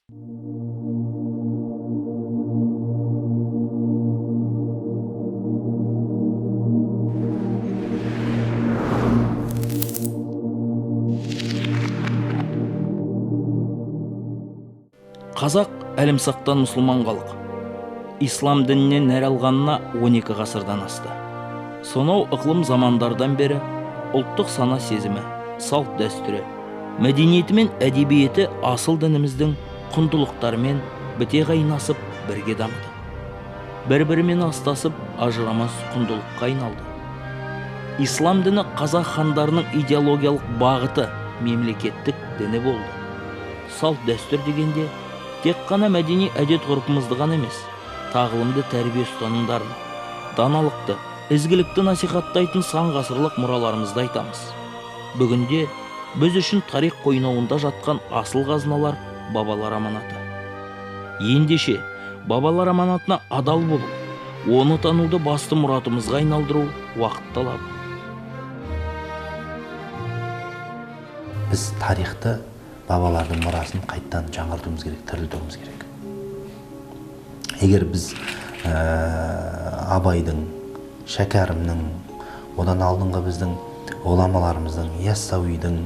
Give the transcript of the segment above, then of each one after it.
Қазақ әлімсақтан мұсылман халық. Ислам дінінен нәр алғанына 12 ғасырдан асты. Сонау ықылым замандардан бері ұлттық сана сезімі, салт дәстүрі, мәдениеті мен әдебиеті асыл дініміздің құндылықтарымен біте қайнасып бірге дамыды. Бір-бірімен астасып ажырамас құндылыққа айналды. Ислам діні қазақ хандарының идеологиялық бағыты мемлекеттік діні болды. Салт дәстүр дегенде тек қана мәдени әдет ғұрпымызды ғана емес, тағылымды тәрбие ұстанымдарын, даналықты, ізгілікті насихаттайтын сан ғасырлық мұраларымызды айтамыз. Бүгінде біз үшін тарих қойнауында жатқан асыл қазыналар бабалар аманаты. Ендеше бабалар аманатына адал болу, оны тануды басты мұратымызға айналдыру уақыт талабы. Біз тарихты, бабалардың мұрасын қайттан жаңғыртуымыз керек, тірілтуіміз керек. Егер біз Абайдың, Шәкәрімнің, одан алдыңғы біздің ғұламаларымыздың, Яссауидің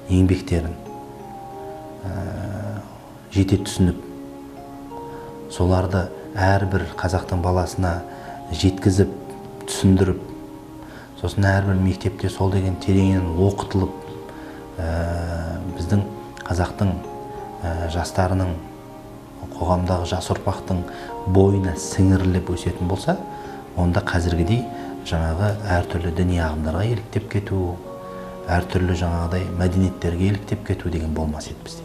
еңбектерін жете түсініп, соларды әрбір қазақтың баласына жеткізіп, түсіндіріп, сосын әрбір мектепте сол деген тереңінен оқытылып, біздің қазақтың жастарының, қоғамдағы жас ұрпақтың бойына сіңіріліп өсетін болса, онда қазіргідей жаңағы әртүрлі діни ағымдарға еліктеп кету, әртүрлі жаңағыдай мәдениеттерге еліктеп кету деген болмас еді бізде.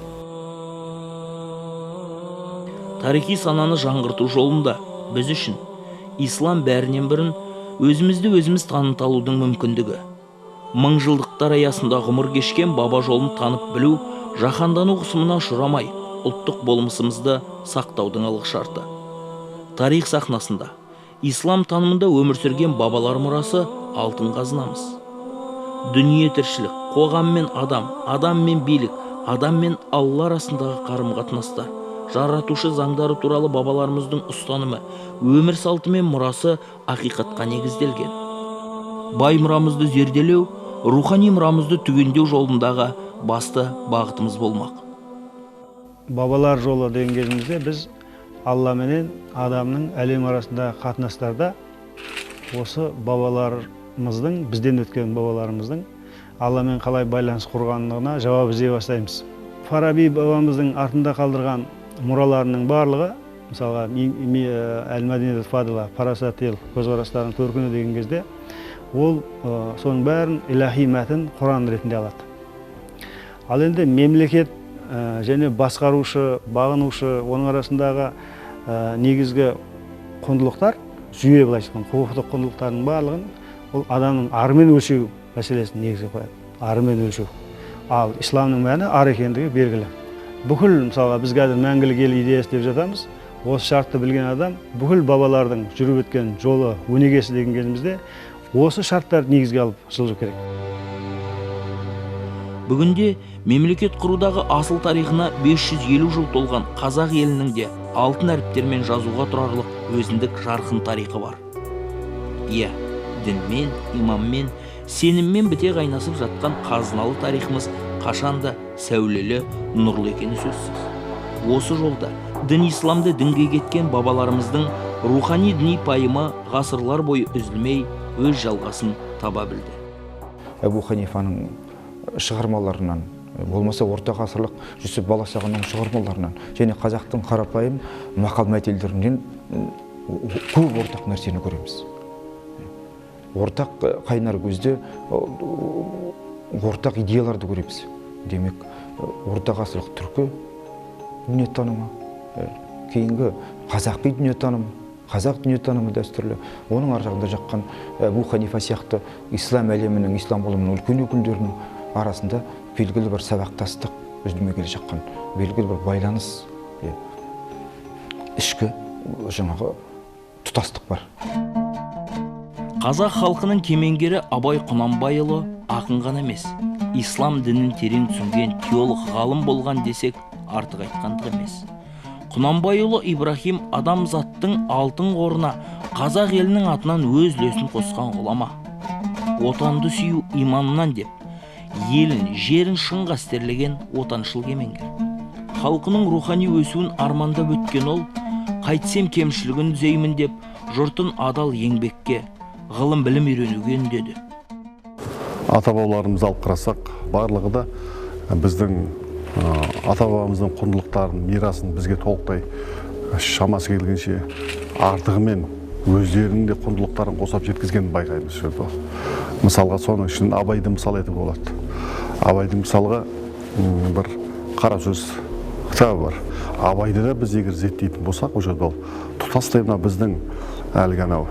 Тарихи сананы жаңғырту жолында біз үшін ислам бәрінен бұрын өзімізді өзіміз таныта алудың мүмкіндігі. Мыңжылдықтар аясында ғұмыр кешкен баба жолын танып білу, жаһандану қысымына ұшырамай, ұлттық болмысымызды сақтаудың алғышарты. Тарих сахнасында ислам танымында өмір сүрген бабалар мұрасы алтын қазынамыз. Дүние тіршілік, қоғам мен адам, адам мен билік, адам мен Алла арасындағы қарым-қатынастар, жаратушы заңдары туралы бабаларымыздың ұстанымы, өмір салты мен мұрасы ақиқатқа негізделген. Бай мұрамызды зерделеу, рухани мұрамызды түгендеу жолындағы басты бағытымыз болмақ. Бабалар жолы деген кезімізде біз Алла менен адамның әлем арасындағы қатынастарда осы бабаларымыздың, бізден өткен бабаларымыздың Алламен қалай байланыс құрғанына жауап іздей бастаймыз. Фараби бабамыздың артында қалдырған мұраларының барлығы, мысалға Әл-Мәдинат Фадила, Парасатил, көзқарастардың төркіні деген кезде, ол соның бәрін илахи мәтін Құран ретінде алады. Ал енді мемлекет және басқарушы, бағынушы, оның арасындағы негізгі құндылықтар, жүйе былайша айтқанда, құқықтық құндылықтардың барлығын ол адамның арымен өлшеу мәселесін негізге қояды. Арымен өлшеу. Ал исламның мәні ар екендігі белгілі. Бүкіл, мысалға, біз қазір мәңгілік ел идеясы деп жатамыз. Осы шартты білген адам бүкіл бабалардың жүріп өткен жолы, өнегесі деген кезімізде осы шарттарды негізге алып жылжу керек. Бүгінде мемлекет құрудағы асыл тарихына 550 жыл толған қазақ елінің де алтын әріптермен жазуға тұрарлық өзіндік жарқын тарихы бар. Иә, дінмен, имаммен, сеніммен біте қайнасып жатқан қазыналы тарихымыз қашанда сәулелі, нұрлы екені сөзсіз. Осы жолда дін исламды дінге кеткен бабаларымыздың рухани діни пайымы ғасырлар бойы үзілмей өз жалғасын таба білді. Әбу Ханифаның шығармаларынан, болмаса орта ғасырлық Жүсіп Баласағұнның шығармаларынан және қазақтың қарапайым мақал-мәтелдерінен көп ортақ нәрсені көреміз. Ортақ қайнар көзде ортақ идеяларды көреміз. Демек, орта ғасырлық түркі дүниетанымы, кейінгі қазақи дүниетаным, қазақ дүниетанымы дәстүрлі, оның ар жағында жаққан Әбу Ханифа сияқты ислам әлемінің, ислам ғылымының үлкен өкілдерінің арасында белгілі бір сабақтастық, үзілмей келе жатқан белгілі бір байланыс, ішкі жаңағы тұтастық бар. Қазақ халқының кемеңгері Абай Құнанбайұлы ақын ғана емес, ислам дінін терең түсінген теолог ғалым болған десек артық айтқандық емес. Құнанбайұлы Ибрахим адамзаттың алтын қорына қазақ елінің атынан өз үлесін қосқан ғұлама. Отанды сүю иманынан деп, елін, жерін шын қастерлеген отаншыл кемеңгер. Халқының рухани өсуін армандап өткен ол, қайтсем кемшілігін түзеймін деп, жұртын адал еңбекке, ғылым білім үйренуге үндеді. Ата-бабаларымызды алып қарасақ, барлығы да біздің ата-бабамыздың құндылықтарын, мирасын бізге толықтай шамасы келгенше артығымен өздерінің де құндылықтарын қосап жеткізгенін байқаймыз. Мысалға соның ішінен Абайды мысал етуге болады. Абайдың мысалға бір қара сөз кітабы бар. Абайды да біз егер зерттейтін болсақ, ол жерде тұтастай мына біздің әлгі анау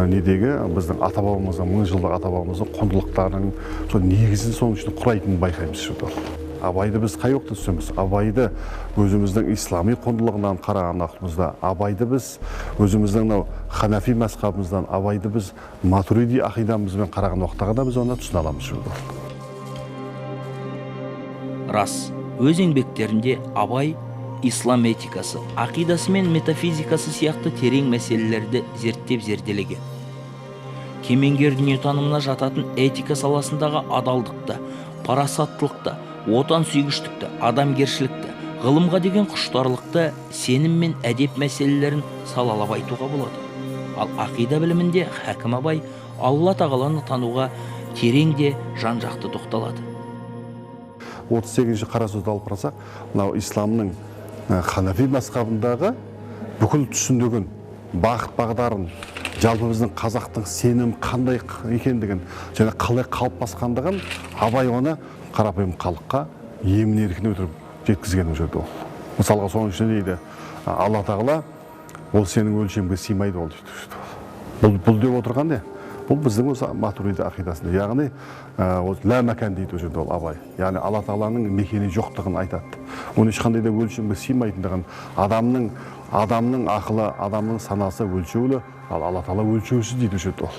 недегі біздің ата-бабамыздың, мың жылдық ата-бабамыздың құндылықтарының негізін соның ішінде құрайтынын байқаймыз. Абайды біз қай уақытта түсінеміз? Абайды өзіміздің ислами құндылығынан қараған уақытымызда, Абайды біз өзіміздің ханафи мазхабымыздан, Абайды біз матуриди ақидамызбен қараған уақытта да біз оны түсіне аламыз. Рас, өз еңбектерінде Абай ислам этикасы, ақидасы мен метафизикасы сияқты терең мәселелерді зерттеп-зерделеген. Кемеңгер дүниетанымына жататын этика саласындағы адалдықты, парасаттылықты, отан сүйгіштікті, адамгершілікті, ғылымға деген құштарлықты, сенім мен әдеп мәселелерін салалап айтуға болады. Ал ақида білімінде Хәкім Абай Алла тағаланы тануға терең де жан-жақты тоқталады. 38-ші қара сөзді алып қарасақ, мынау исламның ханафи мазхабындағы бүкіл түсіндігін, бағыт-бағдарын, жалпы біздің қазақтың сенім қандай екендігін және қалай қалыптасқандығын Абай оны қарапайым халыққа емін-еркін өтіріп жеткізген жерде ол. Мысалға соның ішінде дейді, Алла тағала ол сенің өлшемге сыймайды ол дейді. Бұл деп отырған не? Бұл біздің осы матуриди ақидасында, яғни лә мәкән дейді ол жерде ол Абай. Яғни Алла тағаланың мекені жоқтығын айтады. Оның ешқандай да өлшемге сыймайтындығын, адамның ақылы, адамның санасы өлшеулі, ал Алла тағала өлшеусіз дейді ол жерде ол.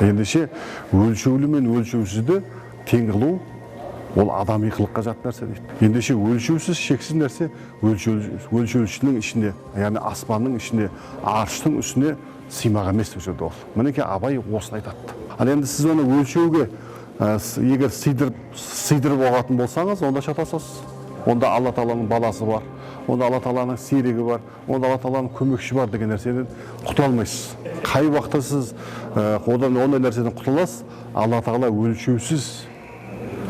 Ендеше өлшеулі мен өлшеусізді тең қылу ол адами қылыққа жат нәрсе дейді. Ендеше өлшеусіз, шексіз нәрсе өлшеушінің ішінде, яғни аспанның ішінде, арштың үстіне сыймақ емес деп жүрді ол. Мінекей Абай осыны айтады. Ал енді сіз оны өлшеуге егер сыйдырып оғатын болсаңыз, онда шатасасыз. Онда Алла тағаланың баласы бар, онда Алла тағаланың серігі бар, онда Алла тағаланың көмекші бар деген нәрседен құтыла алмайсыз. Қай уақытта сіз ондай нәрседен құтыласыз? Алла тағала өлшеусіз,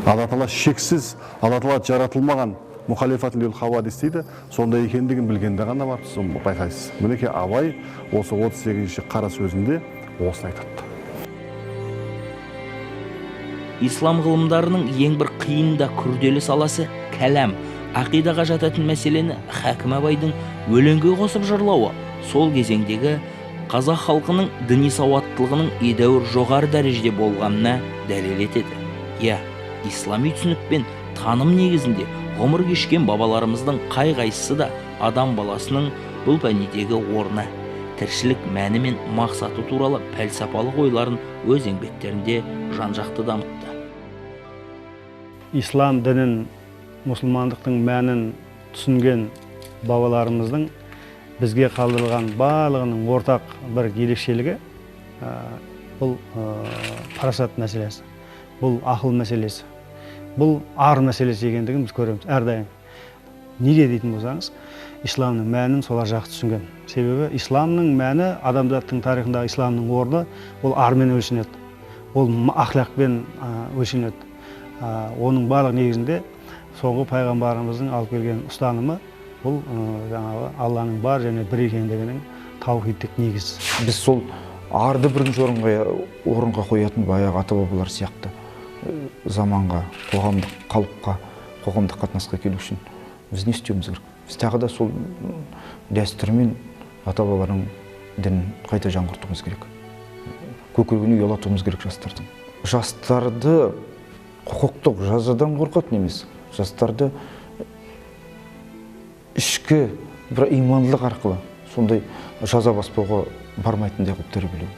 Алла тағала шексіз, Алла тағала жаратылмаған мұхалифатын лил хавадис дейді, сондай екендігін білгенде ғана барып сіз байқайсыз. Мінекей Абай осы 38-ші қара сөзінде осыны айтады. Ислам ғылымдарының ең бір қиын да күрделі саласы кәләм, ақидаға жататын мәселені Хәкім Абайдың өлеңге қосып жырлауы сол кезеңдегі қазақ халқының діни сауаттылығының едәуір жоғары дәрежеде болғанына дәлел етеді. Ислами түсінік пен таным негізінде ғұмыр кешкен бабаларымыздың қай-қайсысы да адам баласының бұл пәнидегі орны, тіршілік мәні мен мақсаты туралы пәлсапалық ойларын өз еңбектерінде жан-жақты дамытты. Ислам дінін, мұсылмандықтың мәнін түсінген бабаларымыздың бізге қалдырылған барлығының ортақ бір ерекшелігі бұл парасат мәселесі, бұл ақыл мәселесі, бұл ар мәселесі екендігін біз көреміз әрдайым. Неге дейтін болсаңыз, исламның мәнін солар жақсы түсінген. Себебі исламның мәні, адамзаттың тарихындағы исламның орны ол армен өлшенеді, ол ақлақпен өлшенеді. Оның барлық негізінде соңғы пайғамбарымыздың алып келген ұстанымы бұл жаңағы Алланың бар және бір екендігінің таухидтік негіз. Біз сол арды бірінші орынға қоятын баяғы ата-бабалар сияқты заманға, қоғамдық қалыпқа, қоғамдық қатынасқа келу үшін біз не істеуіміз керек? Біз тағы да сол дәстүрмен ата-бабалардың дінін қайта жаңғыртуымыз керек. Көкірегіне ұялатуымыз керек жастардың. Жастарды құқықтық жазадан қорқатын емес, жастарды ішкі бір имандылық арқылы сондай жаза баспауға бармайтындай қылып тәрбиелеу.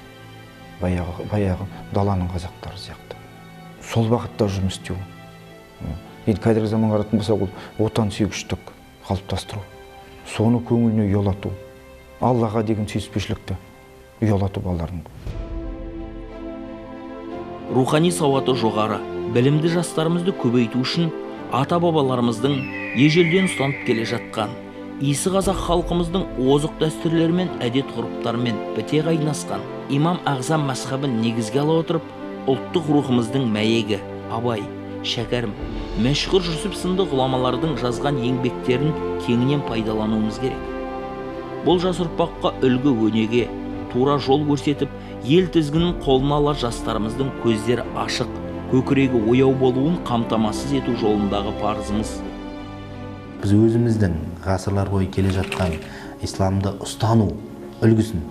Баяғы даланың қазақтары сияқты. Сол бағытта жұмыс істеу. Енді қазіргі заманға қарайтын болсақ, ол отан сүйгіштік, қалыптастыру, соны көңіліне ұялату, Аллаға деген сүйіспеншілікті ұялату балалардың. Рухани сауаты жоғары, білімді жастарымызды көбейту үшін ата-бабаларымыздың ежелден ұстанып келе жатқан иісі қазақ халқымыздың озық дәстүрлері мен әдет-ғұрыптарымен біте қайнасқан имам Ағзам мазхабын негізге ала отырып, ұлттық рухымыздың мәйегі Абай, Шәкәрім, Мәшһүр Жүсіп сынды ғұламалардың жазған еңбектерін кеңінен пайдалануымыз керек. Бұл жас ұрпаққа үлгі өнеге, тура жол көрсетіп, ел тізгінін қолына алар жастарымыздың көздері ашық, көкірегі ояу болуын қамтамасыз ету жолындағы парызымыз. Біз өзіміздің ғасырлар бойы келе жатқан исламды ұстану үлгісін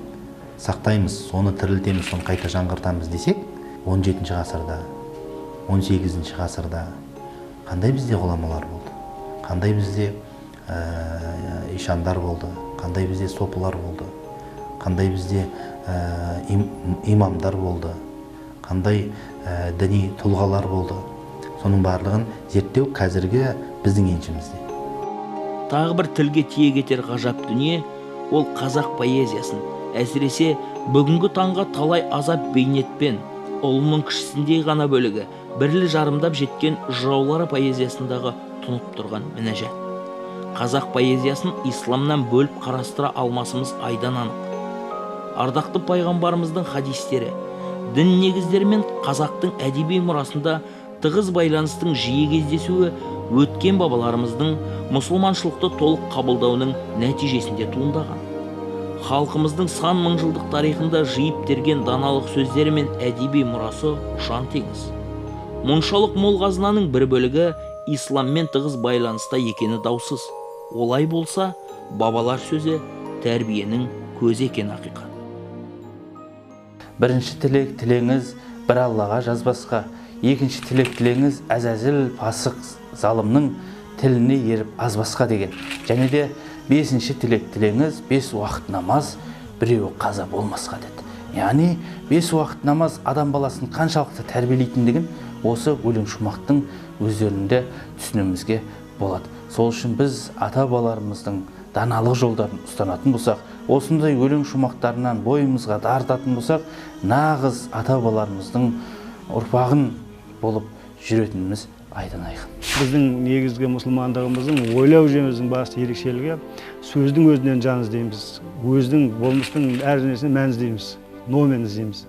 сақтаймыз, соны тірілтеміз, соны қайта жаңғыртамыз десек, 17 ғасырда, 18 ғасырда қандай бізде ғұламалар болды, қандай бізде ишандар болды, қандай бізде сопылар болды, қандай бізде имамдар болды, қандай діни тұлғалар болды. Соның барлығын зерттеу қазіргі біздің еншімізде. Тағы бір тілге тиек етер ғажап дүние, ол қазақ поэзиясын, әсіресе бүгінгі таңға талай азап бейнетпен, ұлының кішісіндей ғана бөлігі, бірлі жарымдап жеткен жыраулары поэзиясындағы тұнып тұрған мінәжат. Қазақ поэзиясын исламнан бөліп қарастыра алмасымыз айдан анық. Ардақты пайғамбарымыздың хадистері, дін негіздері мен қазақтың әдеби мұрасында тығыз байланыстың жиі кездесуі өткен бабаларымыздың мұсылманшылықты толық қабылдауының нәтижесінде туындаған. Халқымыздың сан мың жылдық тарихында жиып терген даналық сөздері мен әдеби мұрасы ұшан теңіз. Мұншалық мол қазынаның бір бөлігі исламмен тығыз байланыста екені даусыз. Олай болса, бабалар сөзі тәрбиенің көзі екен ақиқат. Бірінші тілеңіз бір Аллаға жазбасқа, екінші тілеңіз әзәзіл пасық залымның тіліне еріп азбасқа деген. Және де бесінші тілеңіз 5 уақыт намаз, біреуі қаза болмасқа деді. Яғни 5 уақыт намаз адам баласын қаншалықты тәрбиелейтіндігін осы өлең шумақтың өздерінде түсінуімізге болады. Сол үшін біз ата-бабаларымыздың даналық жолдарын ұстанатын болсақ, осындай өлең шумақтарынан бойымызға тартатын болсақ, нағыз ата-бабаларымыздың ұрпағын болып жүретініміз айдан айқын. Біздің негізгі мұсылмандығымыздың ойлау жүйеміздің басты ерекшелігі сөздің өзінен жан іздейміз, өздің болмыстың әр нәрсесіне мән іздейміз, номен іздейміз.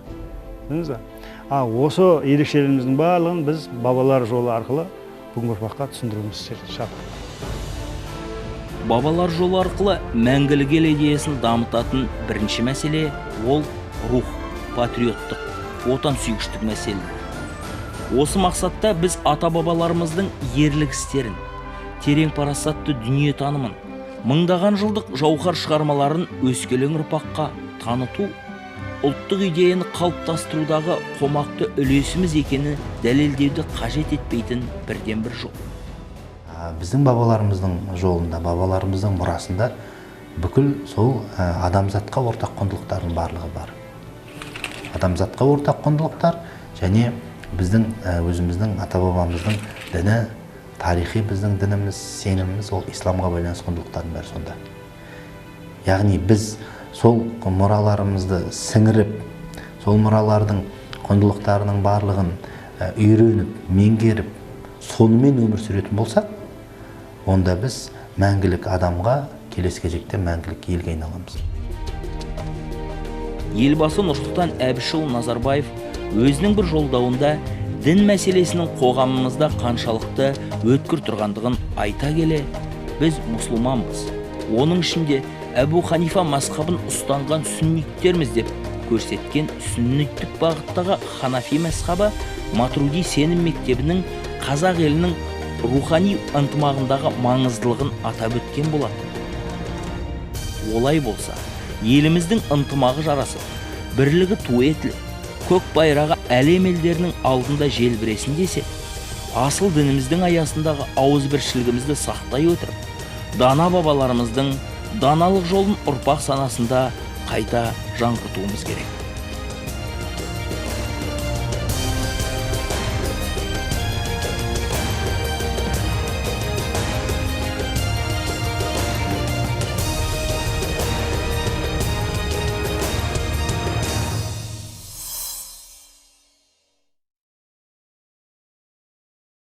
Осы ерекшелігіміздің барлығын біз бабалар жолы арқылы бүгінгі ұрпаққа түсіндіруіміз шарт. Бабалар жолы арқылы мәңгілік ел идеясын дамытатын бірінші мәселе ол рух, патриоттық, отансүйгіштік мәселе. Осы мақсатта біз ата-бабаларымыздың ерлік істерін, терең парасатты дүние танымын, мыңдаған жылдық жауһар шығармаларын өскелең ұрпаққа таныту, ұлттық идеяны қалыптастырудағы қомақты үлесіміз екені дәлелдеуді қажет етпейтін бірден бір жол. Біздің бабаларымыздың жолында, бабаларымыздың мұрасында бүкіл сол адамзатқа ортақ құндылықтардың барлығы бар. Адамзатқа ортақ құндылықтар және біздің өзіміздің ата-бабамыздың діні, тарихи біздің дініміз, сеніміміз, ол исламға байланысты құндылықтардың бәрі сонда. Яғни біз сол мұраларымызды сіңіріп, сол мұралардың құндылықтарының барлығын үйреніп, меңгеріп, сонымен өмір сүретін болсақ, онда біз мәңгілік адамға, келесі кезекте мәңгілік елге айналамыз. Елбасы Нұрсұлтан Әбішұлы Назарбаев өзінің бір жолдауында дін мәселесінің қоғамымызда қаншалықты өткір тұрғандығын айта келе, біз мұсылманбыз. Оның ішінде Әбу Ханифа мазхабын ұстанған сүнниттерміз деп көрсеткен сүнниттік бағыттағы Ханафи мазхабы Матруди сенім мектебінің қазақ елінің рухани ынтымағындағы маңыздылығын атап өткен болады. Олай болса, еліміздің ынтымағы жарасып, бірлігі ту етіліп, көк байрағы әлем елдерінің алдында желбіресін десе, асыл дініміздің аясындағы ауызбіршілігімізді сақтай отырып, дана бабаларымыздың даналық жолын ұрпақ санасында қайта жаңғыртуымыз керек.